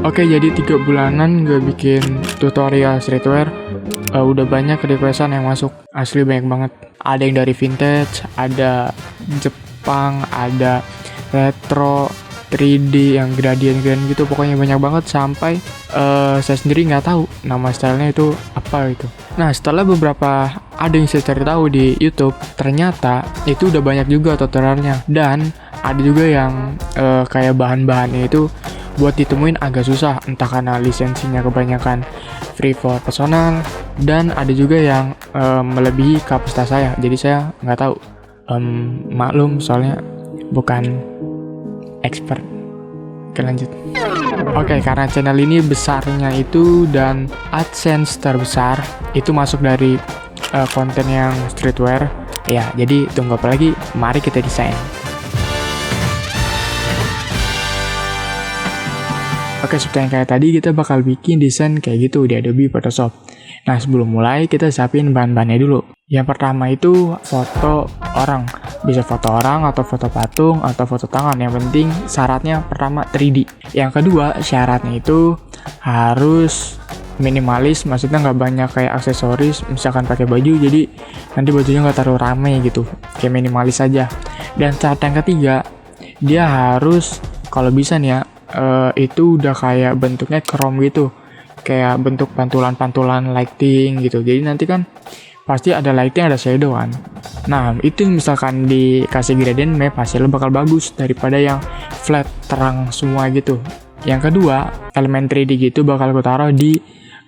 Oke, jadi 3 bulanan gue bikin tutorial streetwear. Udah banyak requestan yang masuk, asli banyak banget. Ada yang dari vintage, ada Jepang, ada retro, 3D yang gradient gitu, pokoknya banyak banget sampai saya sendiri nggak tahu nama stylenya itu apa gitu. Nah, setelah beberapa ada yang saya cari tahu di YouTube, ternyata itu udah banyak juga tutorialnya, dan ada juga yang kayak bahan-bahannya itu buat ditemuin agak susah, entah karena lisensinya kebanyakan free for personal, dan ada juga yang melebihi kapasitas saya, jadi saya nggak tahu. Maklum, soalnya bukan expert. Oke, lanjut. Oke, karena channel ini besarnya itu dan AdSense terbesar itu masuk dari konten yang streetwear, ya, jadi tunggu apa lagi, mari kita desain. Oke, seperti yang kayak tadi, kita bakal bikin desain kayak gitu di Adobe Photoshop. Nah, sebelum mulai, kita siapin bahan-bahannya dulu. Yang pertama itu foto orang. Bisa foto orang, atau foto patung, atau foto tangan. Yang penting syaratnya pertama 3D. Yang kedua, syaratnya itu harus minimalis, maksudnya nggak banyak kayak aksesoris, misalkan pakai baju, jadi nanti bajunya nggak terlalu rame gitu. Kayak minimalis aja. Dan syarat yang ketiga, dia harus, kalau bisa nih ya, itu udah kayak bentuknya chrome gitu, kayak bentuk pantulan-pantulan lighting gitu. Jadi nanti kan pasti ada lighting, ada shadow kan. Nah, itu misalkan dikasih gradient map, hasilnya bakal bagus daripada yang flat terang semua gitu. Yang kedua, elemen 3D gitu bakal aku taruh di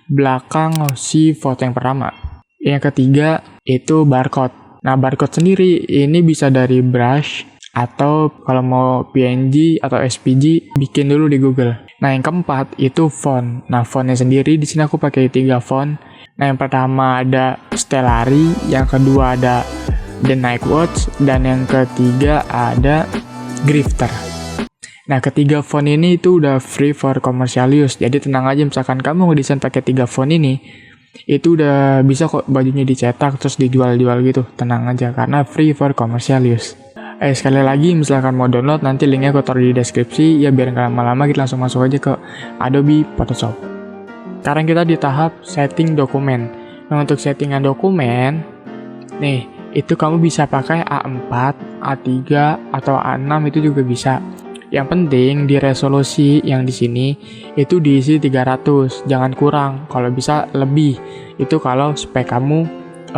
belakang si foto yang pertama. Yang ketiga itu barcode. Nah, barcode sendiri ini bisa dari brush, atau kalau mau PNG atau SVG bikin dulu di Google. Nah, yang keempat itu font. Nah, fontnya sendiri di sini aku pakai 3 font. Nah, yang pertama ada Stellari, yang kedua ada The Night Watch, dan yang ketiga ada Grifter. Nah, ketiga font ini itu udah free for commercial use. Jadi tenang aja, misalkan kamu ngedesain pakai 3 font ini, itu udah bisa kok bajunya dicetak terus dijual-jual gitu. Tenang aja, karena free for commercial use. Sekali lagi, misalkan mau download, nanti linknya aku taruh di deskripsi, ya biar nggak lama-lama, kita langsung masuk aja ke Adobe Photoshop. Sekarang kita di tahap setting dokumen. Nah, untuk settingan dokumen, nih, itu kamu bisa pakai A4, A3, atau A6, itu juga bisa. Yang penting di resolusi yang di sini itu diisi 300, jangan kurang, kalau bisa lebih. Itu kalau spek kamu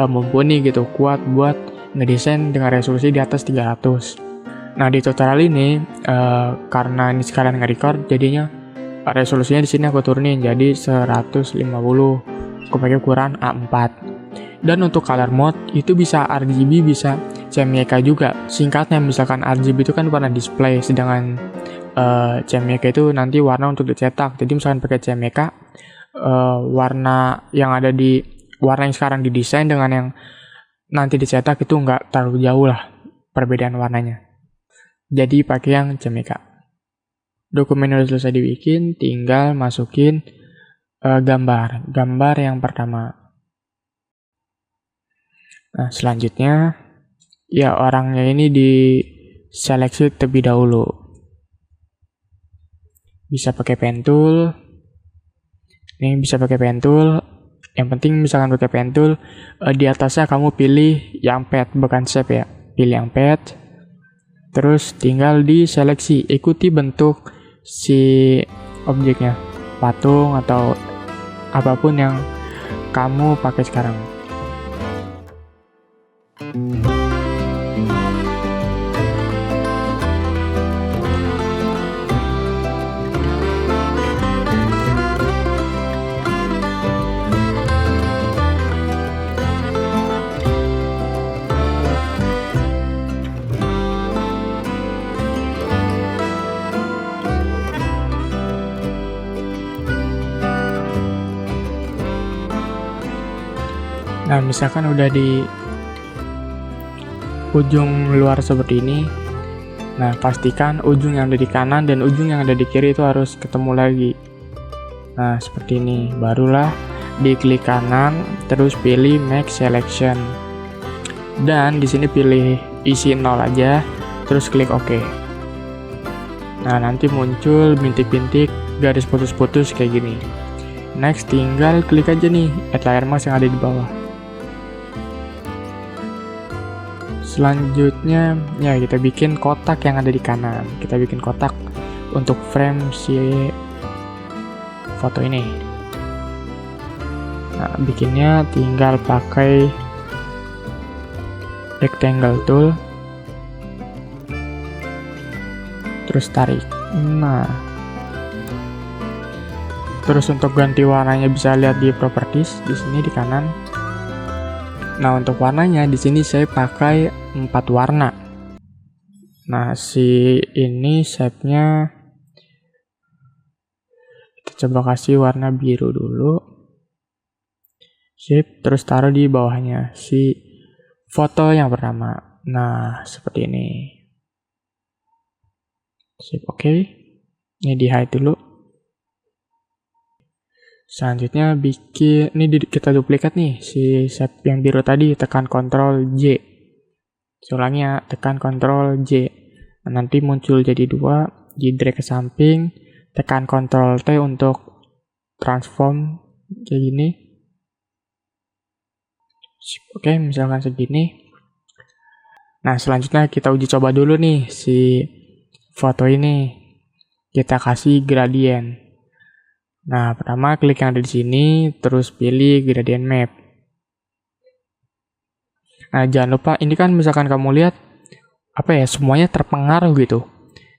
mumpuni gitu, kuat buat ngedesain dengan resolusi di atas 300. Nah, di tutorial ini karena ini sekalian nge-record, jadinya resolusinya di sini aku turunin jadi 150. Aku pakai ukuran A4. Dan untuk color mode itu bisa RGB, bisa CMYK juga. Singkatnya, misalkan RGB itu kan warna display, sedangkan CMYK itu nanti warna untuk dicetak. Jadi misalkan pakai CMYK, warna yang sekarang didesain dengan yang nanti dicetak itu nggak terlalu jauh lah perbedaan warnanya. Jadi pakai yang CMYK. Dokumen udah selesai dibikin, tinggal masukin gambar yang pertama. Nah, selanjutnya ya orangnya ini diseleksi terlebih dahulu. Bisa pakai pen tool. Ini bisa pakai pen tool. Yang penting misalkan pakai pen tool, di atasnya kamu pilih yang pad, bukan shape ya. Pilih yang pad. Terus tinggal diseleksi, ikuti bentuk si objeknya, patung atau apapun yang kamu pakai sekarang. Nah, misalkan udah di ujung luar seperti ini, nah pastikan ujung yang ada di kanan dan ujung yang ada di kiri itu harus ketemu lagi. Nah, seperti ini. Barulah diklik kanan, terus pilih Make Selection. Dan di sini pilih isi 0 aja, terus klik OK. Nah, nanti muncul bintik-bintik garis putus-putus kayak gini. Next, tinggal klik aja nih add layer mask yang ada di bawah. Selanjutnya, ya kita bikin kotak yang ada di kanan. Kita bikin kotak untuk frame si foto ini. Nah, bikinnya tinggal pakai rectangle tool, terus tarik. Nah, terus untuk ganti warnanya bisa lihat di properties di sini di kanan. Nah, untuk warnanya di sini saya pakai 4 warna. Nah, si ini shape-nya kita coba kasih warna biru dulu. Sip, terus taruh di bawahnya si foto yang pertama. Nah, seperti ini. Sip, oke. Ini di hide dulu. Selanjutnya bikin, ini kita duplikat nih si shape yang biru tadi, tekan Ctrl J. Ulangnya tekan Ctrl J. Nah, nanti muncul jadi 2, di drag ke samping, tekan Ctrl T untuk transform kayak gini. Oke, misalkan segini. Nah, selanjutnya kita uji coba dulu nih si foto ini. Kita kasih gradient. Nah, pertama klik yang ada di sini, terus pilih gradient map. Nah, jangan lupa ini kan misalkan kamu lihat semuanya terpengaruh gitu.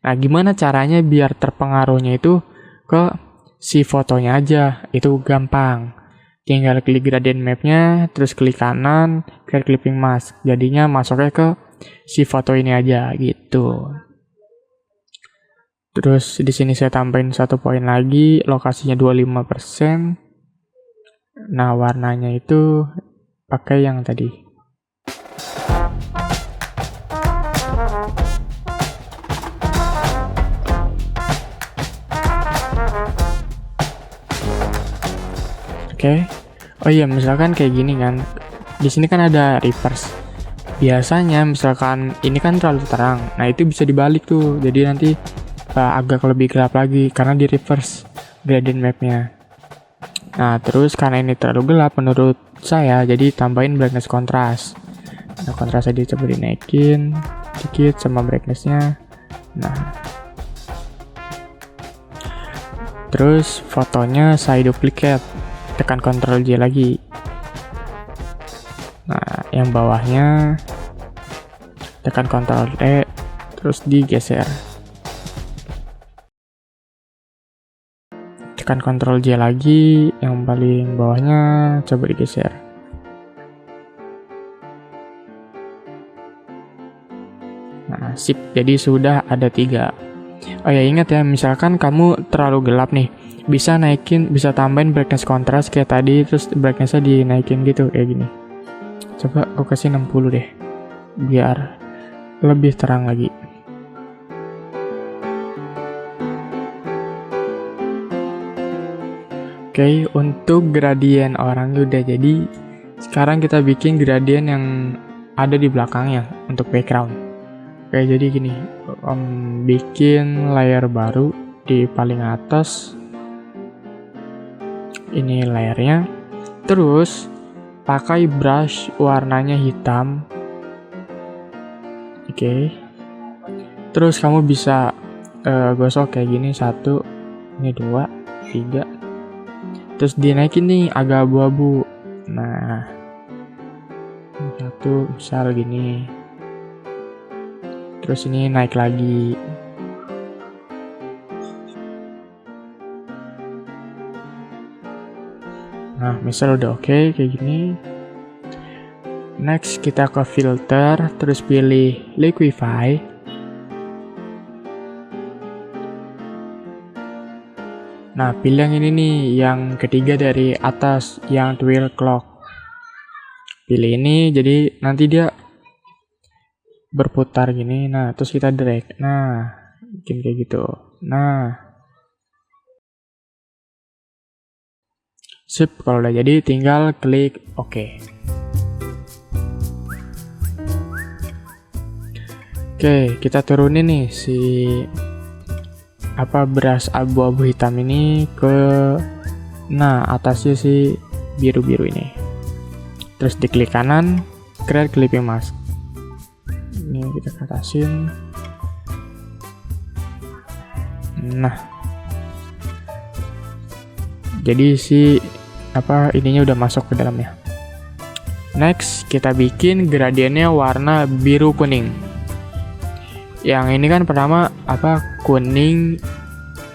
Nah, gimana caranya biar terpengaruhnya itu ke si fotonya aja? Itu gampang. Tinggal klik gradient mapnya, terus klik kanan, klik clipping mask. Jadinya masuknya ke si foto ini aja gitu. Terus di sini saya tambahin 1 poin lagi, lokasinya 25%. Nah, warnanya itu pakai yang tadi. Oke. Oh iya, misalkan kayak gini kan. Di sini kan ada reverse. Biasanya misalkan ini kan terlalu terang. Nah, itu bisa dibalik tuh. Jadi nanti agak lebih gelap lagi karena di reverse gradient mapnya. Nah, terus karena ini terlalu gelap menurut saya, jadi tambahin brightness contrast. Nah, kontrasnya coba dinaikin dikit sama brightnessnya. Nah, terus fotonya saya duplicate, tekan Ctrl J lagi. Nah, yang bawahnya tekan Ctrl T, terus digeser. Tekan Ctrl J lagi, yang paling bawahnya coba digeser. Nah, sip, jadi sudah ada 3. Oh ya, ingat ya, misalkan kamu terlalu gelap nih, bisa tambahin brightness contrast kayak tadi, terus brightness-nya dinaikin gitu, kayak gini. Coba aku kasih 60 deh, biar lebih terang lagi. Oke, untuk gradient orang udah jadi. Sekarang kita bikin gradient yang ada di belakangnya untuk background. Oke, jadi gini, bikin layer baru di paling atas. Ini layernya. Terus pakai brush warnanya hitam. Oke. Terus kamu bisa gosok kayak gini, 1, ini 2, 3. Terus dinaikin nih agak abu-abu. Nah, 1 misal gini. Terus ini naik lagi. Nah, misal udah oke kayak gini. Next kita ke filter, terus pilih liquify. Nah, pilih yang ini nih, yang ketiga dari atas, yang twirl clock. Pilih ini, jadi nanti dia berputar gini. Nah, terus kita drag. Nah, bikin kayak gitu. Nah, sip, kalau udah jadi tinggal klik OK. Oke, kita turunin nih si brush abu-abu hitam ini ke atasnya si biru-biru ini. Terus diklik kanan, create clipping mask. Ini kita ke atasin. Nah, jadi si ininya udah masuk ke dalamnya. Next, kita bikin gradiennya warna biru kuning. Yang ini kan pertama kuning,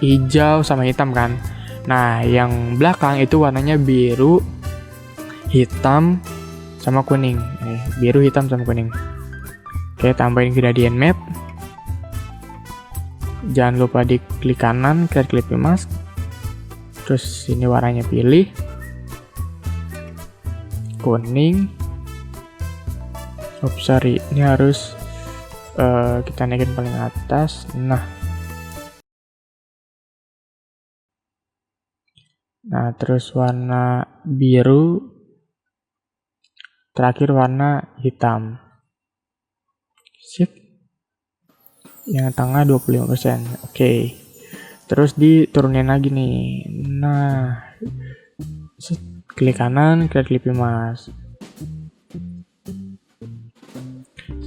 hijau sama hitam kan. Nah, yang belakang itu warnanya biru, hitam sama kuning. Biru, hitam sama kuning. Oke, tambahin gradient map. Jangan lupa diklik kanan, create clipping mask. Terus ini warnanya pilih kuning. Ini harus kita naikin paling atas. Nah, terus warna biru, terakhir warna hitam. Sip. Yang tengah 25%. Oke. Terus diturunin lagi nih. Nah, klik kanan, create clipping mask.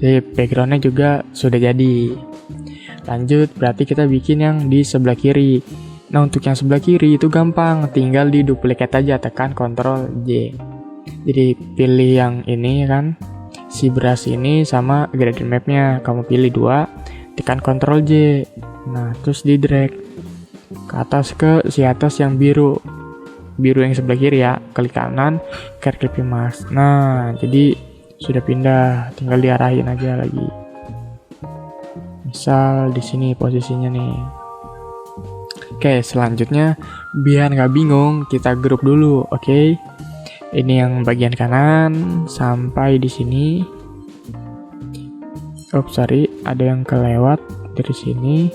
Sip, backgroundnya juga sudah jadi. Lanjut, berarti kita bikin yang di sebelah kiri. Nah, untuk yang sebelah kiri itu gampang, tinggal di duplicate aja, tekan Ctrl J. Jadi pilih yang ini kan, si brush ini sama gradient mapnya, kamu pilih 2, tekan Ctrl J. Nah, terus di drag ke atas ke si atas yang biru yang sebelah kiri ya, klik kanan, create clipping mask. Nah, jadi sudah pindah, tinggal diarahin aja lagi. Misal di sini posisinya nih. Oke, selanjutnya biar nggak bingung, kita grup dulu. Oke, ini yang bagian kanan sampai di sini. Ada yang kelewat dari sini.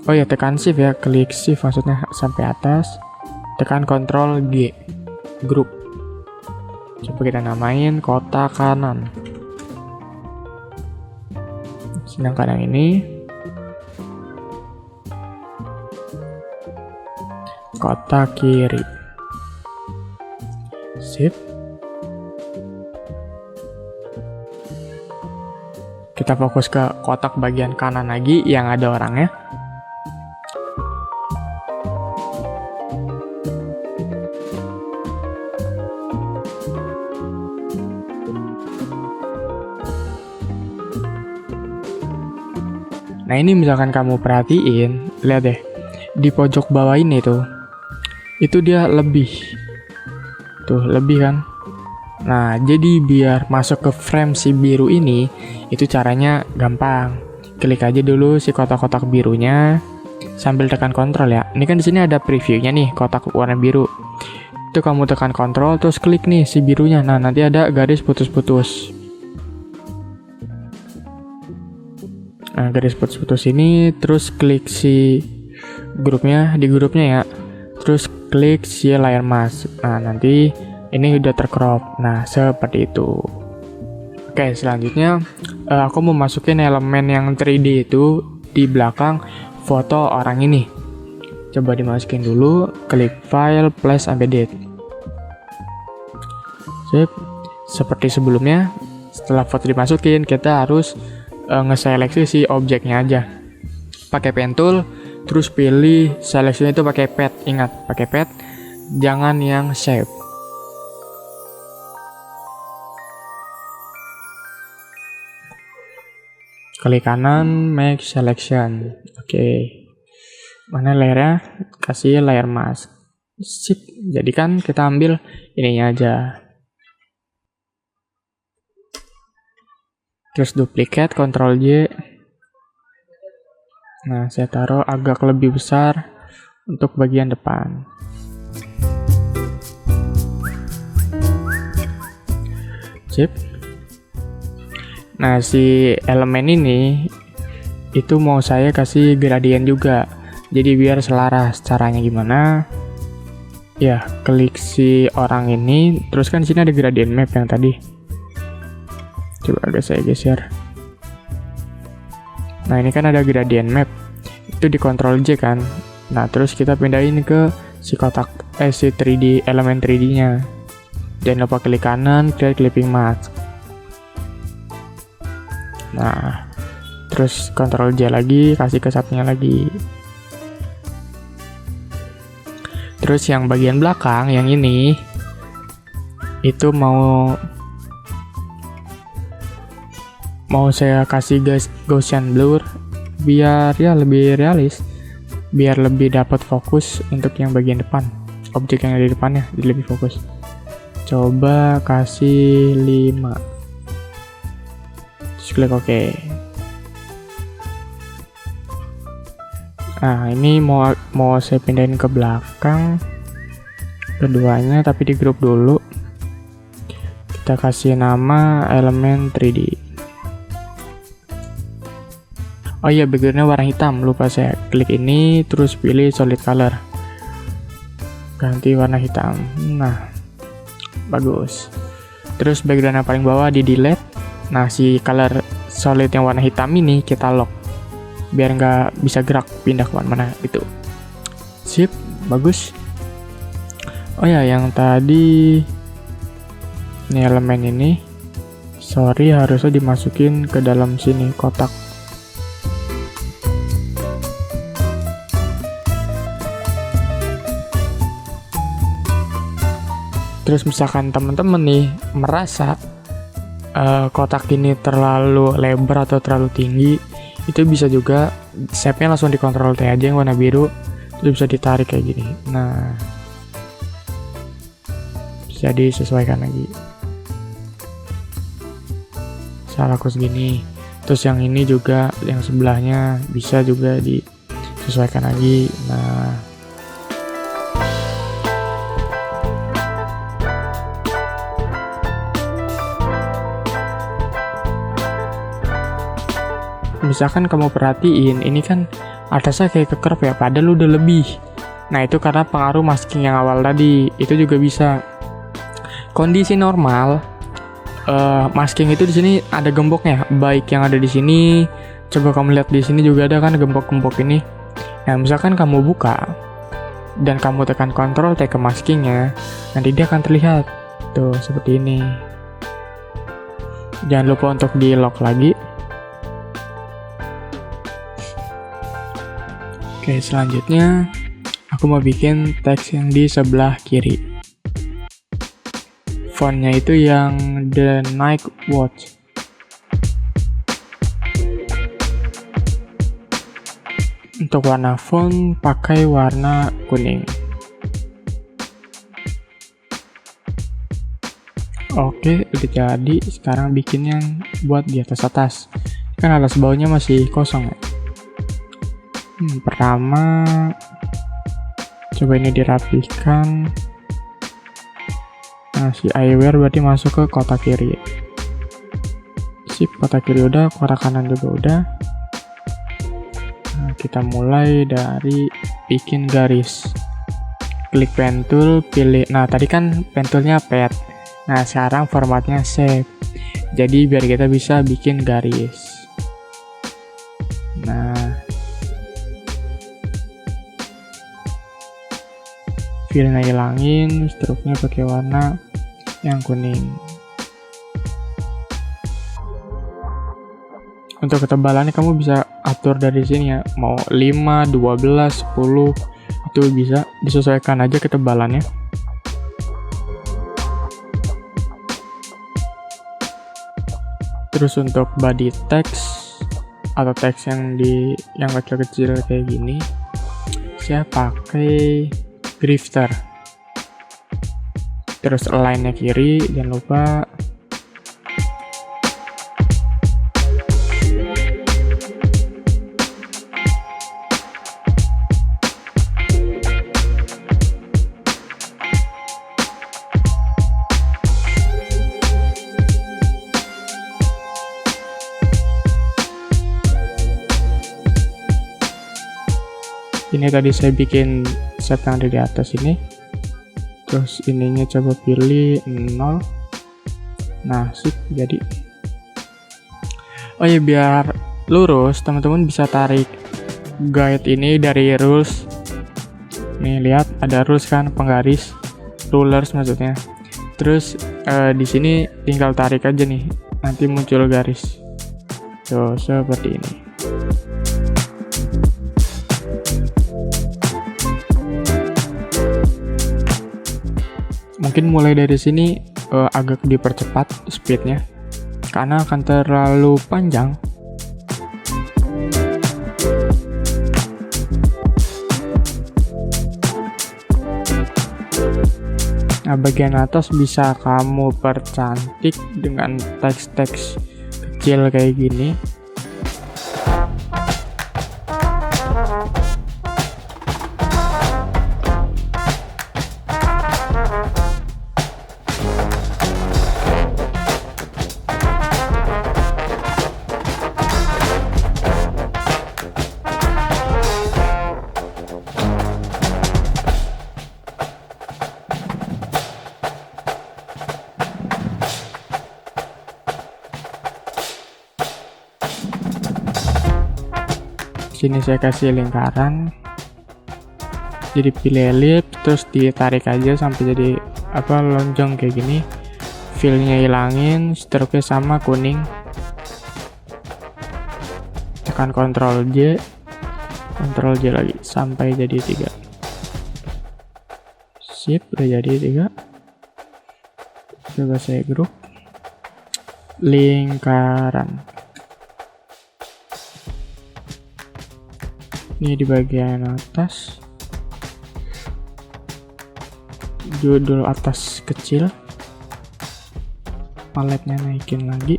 Oh ya, tekan shift ya, klik shift maksudnya sampai atas. Tekan Ctrl G, grup. Coba kita namain kotak kanan. Sedangkan yang ini kotak kiri. Sip. Kita fokus ke kotak bagian kanan lagi yang ada orangnya. Nah, ini misalkan kamu perhatiin, lihat deh, di pojok bawah ini tuh, itu dia lebih. Tuh, lebih kan? Nah, jadi biar masuk ke frame si biru ini, itu caranya gampang. Klik aja dulu si kotak-kotak birunya, sambil tekan Ctrl ya. Ini kan di sini ada previewnya nih, kotak warna biru. Itu kamu tekan Ctrl, terus klik nih si birunya. Nah, nanti ada garis putus-putus. Nah, garis putus-putus ini, terus klik si grupnya, di grupnya ya. Terus klik si layer mask. Nah, nanti ini udah tercrop. Nah, seperti itu. Oke, selanjutnya aku mau masukin elemen yang 3D itu di belakang foto orang ini. Coba dimasukin dulu, klik file, place embedded. Sip. Seperti sebelumnya, setelah foto dimasukin, kita harus ngeseleksi si objeknya aja. Pakai pen tool, terus pilih seleksinya itu pakai pad. Ingat, pakai pad, jangan yang shape. Klik kanan, make selection. Oke. Mana layernya? Kasih layer mask. Sip. Jadi kan kita ambil ininya aja. Terus duplicate, Ctrl J. Nah, saya taruh agak lebih besar untuk bagian depan. Sip. Nah, si elemen ini itu mau saya kasih gradient juga. Jadi biar selaras. Caranya gimana? Ya, klik si orang ini, terus kan di sini ada gradient map yang tadi. Coba agak saya geser. Nah, ini kan ada gradient map. itu di Ctrl J kan. Nah terus kita pindahin ke si kotak si 3D elemen 3D nya. Jangan lupa klik kanan, create clipping mask. Nah terus Ctrl J lagi, kasih ke subnya lagi. Terus yang bagian belakang yang ini itu mau saya kasih Gaussian blur biar ya lebih realis, biar lebih dapat fokus untuk yang bagian depan, objek yang ada di depannya jadi lebih fokus. Coba kasih 5, terus klik OK. Nah ini mau saya pindahin ke belakang keduanya, tapi di grup dulu. Kita kasih nama elemen 3D. Oh iya, backgroundnya warna hitam, lupa saya klik ini, terus pilih solid color, ganti warna hitam. Nah bagus. Terus background yang paling bawah di delete. Nah si color solid yang warna hitam ini kita lock biar nggak bisa gerak pindah ke mana itu. Sip, bagus. Oh ya, yang tadi ini elemen ini, sorry, harusnya dimasukin ke dalam sini kotak. Terus misalkan teman-teman nih merasa kotak ini terlalu lebar atau terlalu tinggi, itu bisa juga shape-nya langsung di Ctrl T aja yang warna biru, itu bisa ditarik kayak gini. Nah bisa disesuaikan lagi. Salah aku segini. Terus yang ini juga, yang sebelahnya bisa juga disesuaikan lagi. Nah misalkan kamu perhatiin, ini kan atasnya kayak ke-curve ya, padahal udah lebih. Nah itu karena pengaruh masking yang awal tadi. Itu juga bisa. Kondisi normal, masking itu di sini ada gemboknya, baik yang ada di sini. Coba kamu lihat di sini juga ada kan gembok-gembok ini. Nah misalkan kamu buka dan kamu tekan Ctrl T ke maskingnya, nanti dia akan terlihat tuh seperti ini. Jangan lupa untuk di lock lagi. Oke, selanjutnya aku mau bikin teks yang di sebelah kiri. Fontnya itu yang The Night Watch. Untuk warna font pakai warna kuning. Oke, udah jadi. Sekarang bikin yang buat di atas-atas. Kan atas bawahnya masih kosong ya. Pertama, coba ini dirapihkan. Nah, si eyewear berarti masuk ke kotak kiri. Sip, kotak kiri udah, kotak kanan juga udah. Nah, kita mulai dari bikin garis. Klik pen tool, pilih. Nah, tadi kan pen toolnya pad. Nah, sekarang formatnya shape. Jadi biar kita bisa bikin garis. Nah, filenya hilangin, struknya pakai warna yang kuning. Untuk ketebalannya kamu bisa atur dari sini ya, mau 5, 12, 10, itu bisa disesuaikan aja ketebalannya. Terus untuk body text atau teks yang kecil-kecil kayak gini, saya pakai Grifter. Terus align-nya kiri, jangan lupa. Ini tadi saya bikin set yang ada di atas ini. Terus ininya coba pilih 0. Nah, sip, jadi. Oh ya, biar lurus, teman-teman bisa tarik guide ini dari rules. Nih lihat ada rules kan, penggaris, rulers maksudnya. Terus di sini tinggal tarik aja nih, nanti muncul garis. Tuh seperti ini. Mungkin mulai dari sini agak dipercepat speednya karena akan terlalu panjang. Nah, bagian atas bisa kamu percantik dengan teks-teks kecil kayak gini. Sini saya kasih lingkaran, jadi pilih ellipse, terus ditarik aja sampai jadi lonjong kayak gini. Fill-nya hilangin, stroke-nya sama kuning. Tekan Ctrl J lagi sampai jadi 3. Sip, udah jadi 3. Coba saya grup lingkaran. Ini di bagian atas, judul atas kecil, paletnya naikin lagi.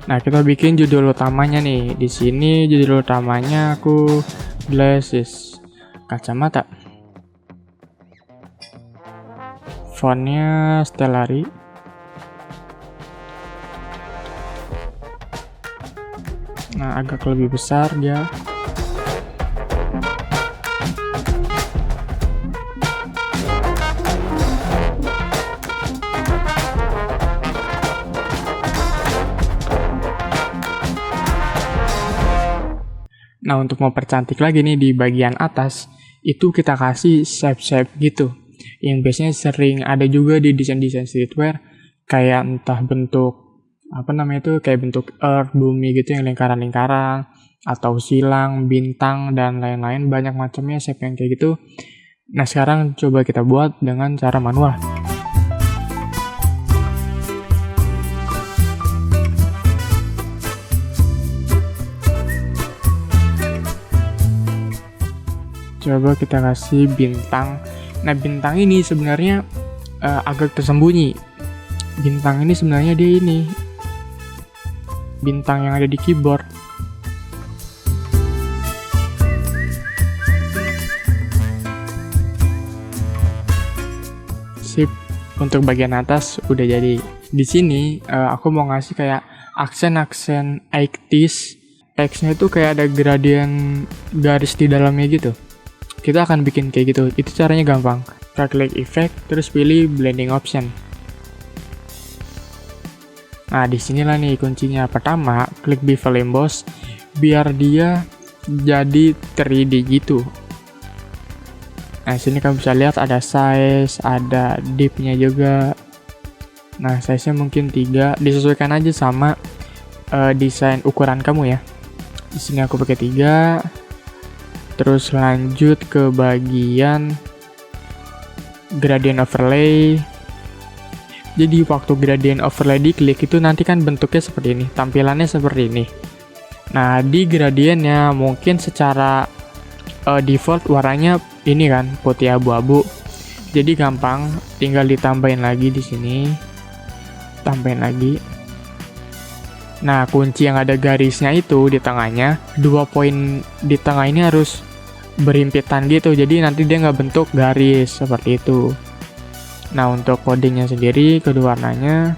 Nah, kita bikin judul utamanya nih. Di sini judul utamanya aku glasses, kacamata. Fontnya Stellari. Nah, agak lebih besar dia. Nah, untuk mempercantik lagi nih di bagian atas, itu kita kasih shape-shape gitu. Yang biasanya sering ada juga di desain-desain streetwear, kayak entah bentuk kayak bentuk earth, bumi gitu yang lingkaran-lingkaran, atau silang, bintang, dan lain-lain, banyak macamnya shape yang kayak gitu. Nah, sekarang coba kita buat dengan cara manual. Coba kita kasih bintang. Nah, bintang ini sebenarnya agak tersembunyi. Bintang ini sebenarnya dia ini bintang yang ada di keyboard. Sip, untuk bagian atas udah jadi. Di sini aku mau ngasih kayak aksen-aksen 80s. Teksnya itu kayak ada gradien garis di dalamnya gitu. Kita akan bikin kayak gitu. Itu caranya gampang. Kita klik effect, terus pilih blending option. Nah, disinilah nih kuncinya. Pertama, klik bevel emboss biar dia jadi 3D gitu. Nah, sini kamu bisa lihat ada size, ada depth-nya juga. Nah, size-nya mungkin 3, disesuaikan aja sama desain ukuran kamu ya. Di sini aku pakai 3. Terus lanjut ke bagian gradient overlay. Jadi waktu gradient overlay diklik itu nanti kan bentuknya seperti ini, tampilannya seperti ini. Nah, di gradientnya mungkin secara default warnanya ini kan putih abu-abu. Jadi gampang, tinggal ditambahin lagi di sini. Tambahin lagi. Nah, kunci yang ada garisnya itu di tengahnya, 2 poin di tengah ini harus berhimpitan gitu. Jadi nanti dia nggak bentuk garis seperti itu. Nah, untuk codingnya sendiri, kedua warnanya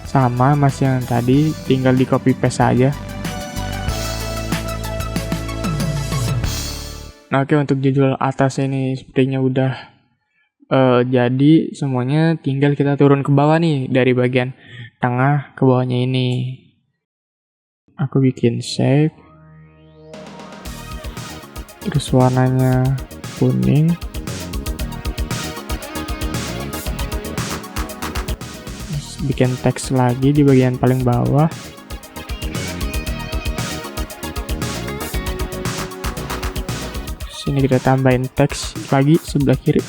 sama masih yang tadi, tinggal di copy paste aja. Nah, oke, untuk judul atas ini sepertinya udah jadi semuanya, tinggal kita turun ke bawah nih, dari bagian tengah ke bawahnya ini. Aku bikin shape, terus warnanya kuning. Terus bikin teks lagi di bagian paling bawah. Sini kita tambahin teks lagi sebelah kiri.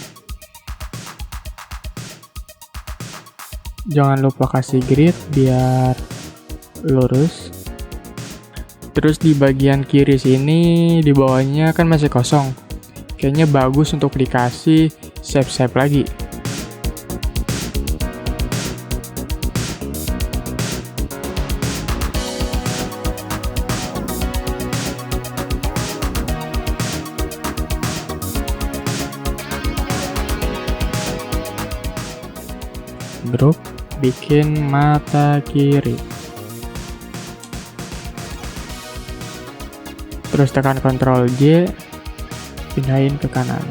Jangan lupa kasih grid biar lurus. Terus di bagian kiri sini, di bawahnya kan masih kosong. Kayaknya bagus untuk dikasih shape-shape lagi. Grup, bikin mata kiri. Terus tekan Ctrl J, pindahin ke kanan.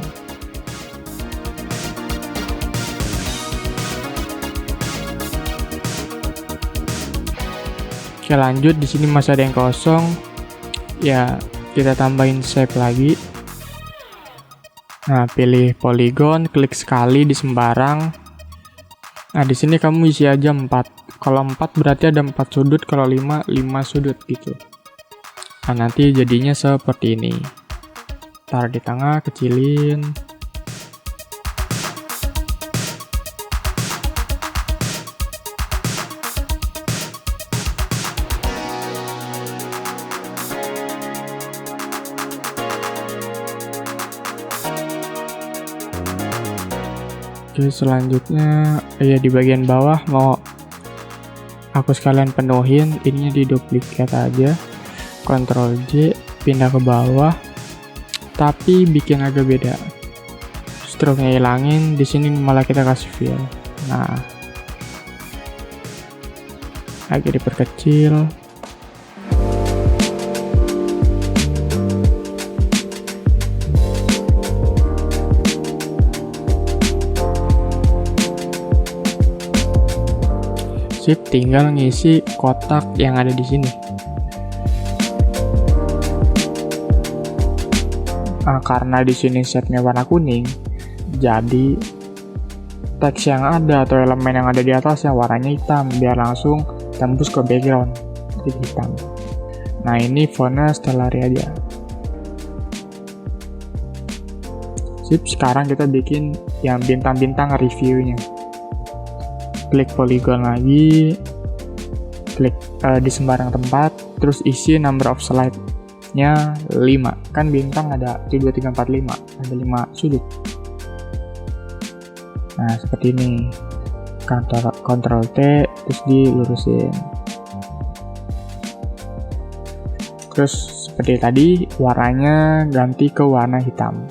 Oke, lanjut. Di sini masih ada yang kosong. Ya, kita tambahin shape lagi. Nah, pilih polygon, klik sekali di sembarang. Nah, di sini kamu isi aja 4. Kalau 4 berarti ada 4 sudut, kalau 5 sudut gitu. Nah, nanti jadinya seperti ini. Taruh di tengah, kecilin. Oke, selanjutnya ya di bagian bawah mau aku sekalian penuhin, ininya di duplikat aja. Ctrl J, pindah ke bawah, tapi bikin agak beda. Stroke-nya hilangin, di sini malah kita kasih fill. Nah, agak diperkecil. Sip, tinggal ngisi kotak yang ada di sini. Karena di sini shape-nya warna kuning, jadi teks yang ada atau elemen yang ada di atasnya warnanya hitam, biar langsung tembus ke background jadi hitam. Nah, ini fontnya Stellari aja. Sip, sekarang kita bikin yang bintang-bintang reviewnya. Klik polygon lagi, klik di sembarang tempat, terus isi number of slide-nya 5. Kan bintang ada 1, 2, 3, 4, 5, ada 5 sudut. Nah, seperti ini. Ctrl T, terus dilurusin. Terus seperti tadi, warnanya ganti ke warna hitam.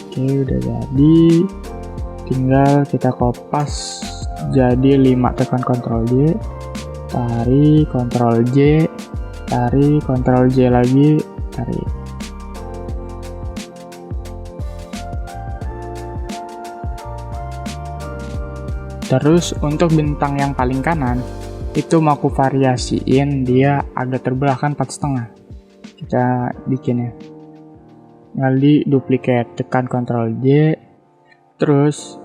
Oke, udah jadi. Tinggal kita kopas jadi 5, tekan Ctrl J, tarik, Ctrl J, tarik, Ctrl J lagi, tarik. Terus untuk bintang yang paling kanan, itu mau aku variasiin, dia agak terbelah kan 4,5. Kita bikin ya. Tinggal di duplicate, tekan Ctrl J, terus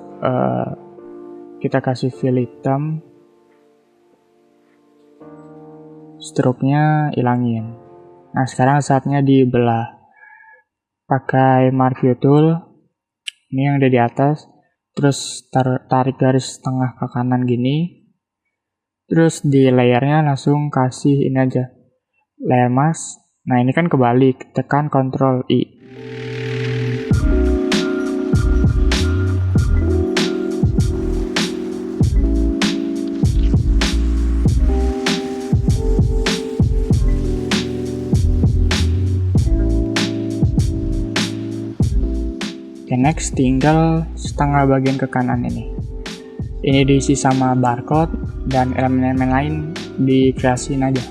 kita kasih fill hitam, stroke-nya ilangin. Nah, sekarang saatnya dibelah. Pakai marquee tool, ini yang ada di atas, terus tarik garis tengah ke kanan gini, terus di layernya langsung kasih ini aja, layer mask. Nah, ini kan kebalik, tekan Ctrl I. Oke, next tinggal setengah bagian ke kanan ini. Ini diisi sama barcode dan elemen-elemen lain dikreasiin aja.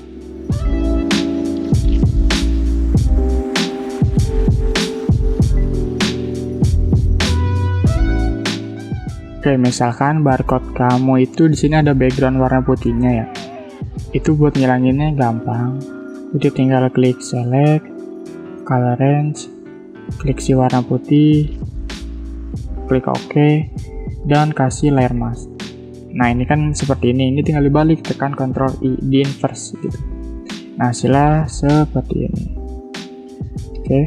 Oke, misalkan barcode kamu itu di sini ada background warna putihnya ya. Itu buat ngilanginnya gampang. Jadi tinggal klik select, color range, klik si warna putih, klik OK, dan kasih layer mask. Nah ini kan seperti ini tinggal dibalik, tekan Ctrl I, di inverse gitu. Nah hasilnya seperti ini. Oke.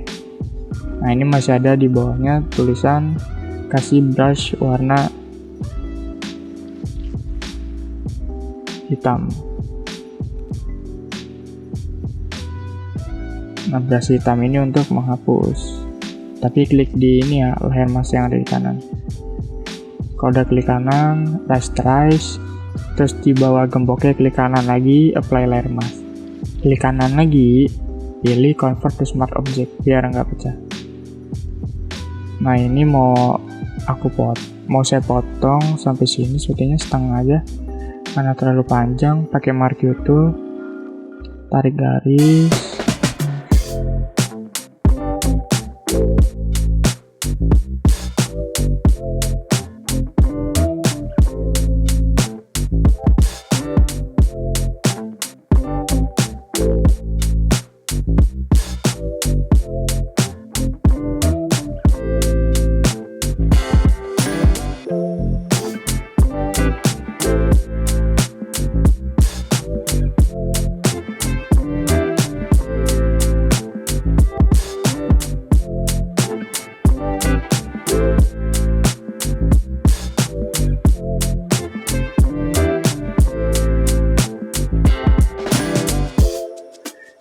Nah ini masih ada di bawahnya tulisan kasih brush warna hitam. Nah brush hitam ini untuk menghapus. Tapi klik di ini ya, layer mask yang ada di kanan. Kalau udah klik kanan, rasterize, terus di bawah gemboknya klik kanan lagi, apply layer mask. Klik kanan lagi, pilih convert to smart object biar nggak pecah. Nah ini mau saya potong sampai sini, sepertinya setengah aja karena terlalu panjang. Pakai marquee tool, tarik garis.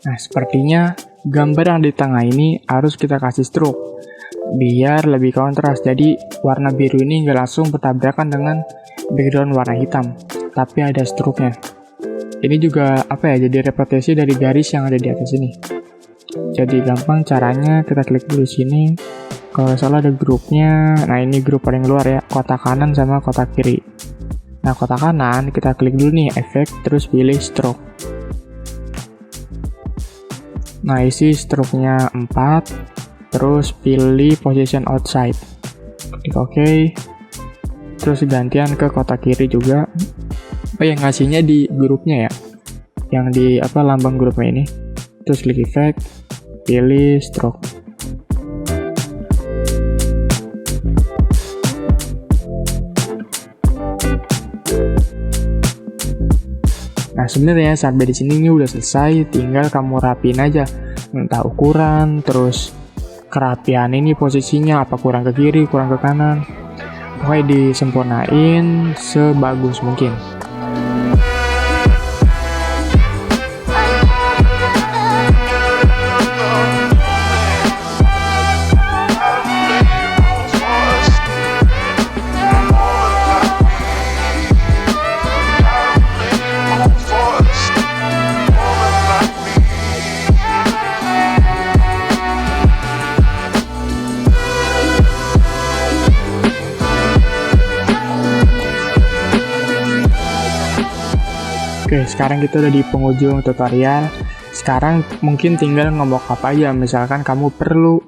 Nah, sepertinya gambar yang di tengah ini harus kita kasih stroke biar lebih kontras. Jadi warna biru ini nggak langsung bertabrakan dengan background warna hitam, tapi ada stroke-nya. Ini juga jadi repetisi dari garis yang ada di atas ini. Jadi gampang caranya, kita klik dulu sini. Kalau salah ada grupnya. Nah ini grup paling luar ya, kotak kanan sama kotak kiri. Nah kotak kanan kita klik dulu nih efek, terus pilih stroke. Nah isi stroke-nya 4, terus pilih position outside, klik OK, terus gantian ke kotak kiri juga. Yang ngasihnya di grupnya ya, yang di lambang grupnya ini. Terus klik effect, pilih stroke. Nah sebenarnya sampai di sini udah selesai, tinggal kamu rapin aja, entah ukuran, terus kerapian ini posisinya apa kurang ke kiri, kurang ke kanan, pokoknya disempurnain sebagus mungkin. Oke, sekarang kita udah di penghujung tutorial. Sekarang mungkin tinggal nge-mockup aja. Misalkan kamu perlu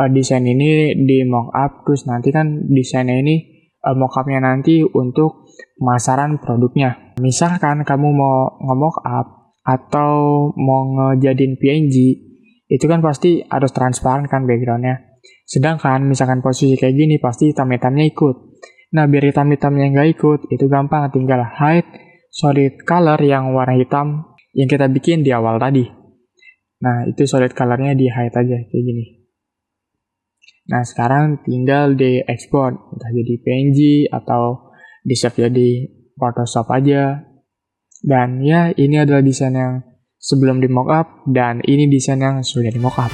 desain ini di mockup, terus nanti kan desainnya ini mockupnya nanti untuk pemasaran produknya. Misalkan kamu mau nge-mockup atau mau ngejadiin PNG, itu kan pasti harus transparan kan backgroundnya. Sedangkan misalkan posisi kayak gini pasti hitam-hitamnya ikut. Nah biar hitam-hitamnya nggak ikut, itu gampang, tinggal hide solid color yang warna hitam yang kita bikin di awal tadi. Nah itu solid colornya di hide aja kayak gini. Nah sekarang tinggal di export, entah jadi PNG atau di save jadi Photoshop aja. Dan ya ini adalah desain yang sebelum di mockup, dan ini desain yang sudah di mockup.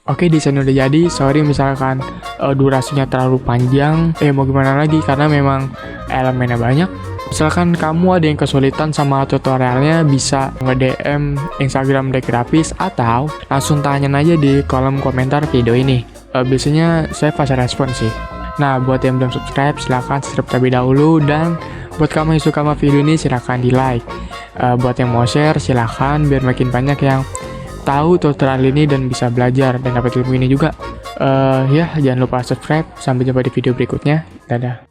Oke, desain udah jadi. Sorry misalkan durasinya terlalu panjang. Mau gimana lagi, karena memang elemennya banyak. Misalkan kamu ada yang kesulitan sama tutorialnya, bisa nge-DM Instagram Dek Grafis atau langsung tanyain aja di kolom komentar video ini. Biasanya saya pasti respon sih. Nah, buat yang belum subscribe, silahkan subscribe terlebih dahulu. Dan buat kamu yang suka sama video ini, silahkan di like. Buat yang mau share, silahkan biar makin banyak yang tahu tutorial ini dan bisa belajar dan dapat ilmu ini juga. Ya, jangan lupa subscribe. Sampai jumpa di video berikutnya. Dadah.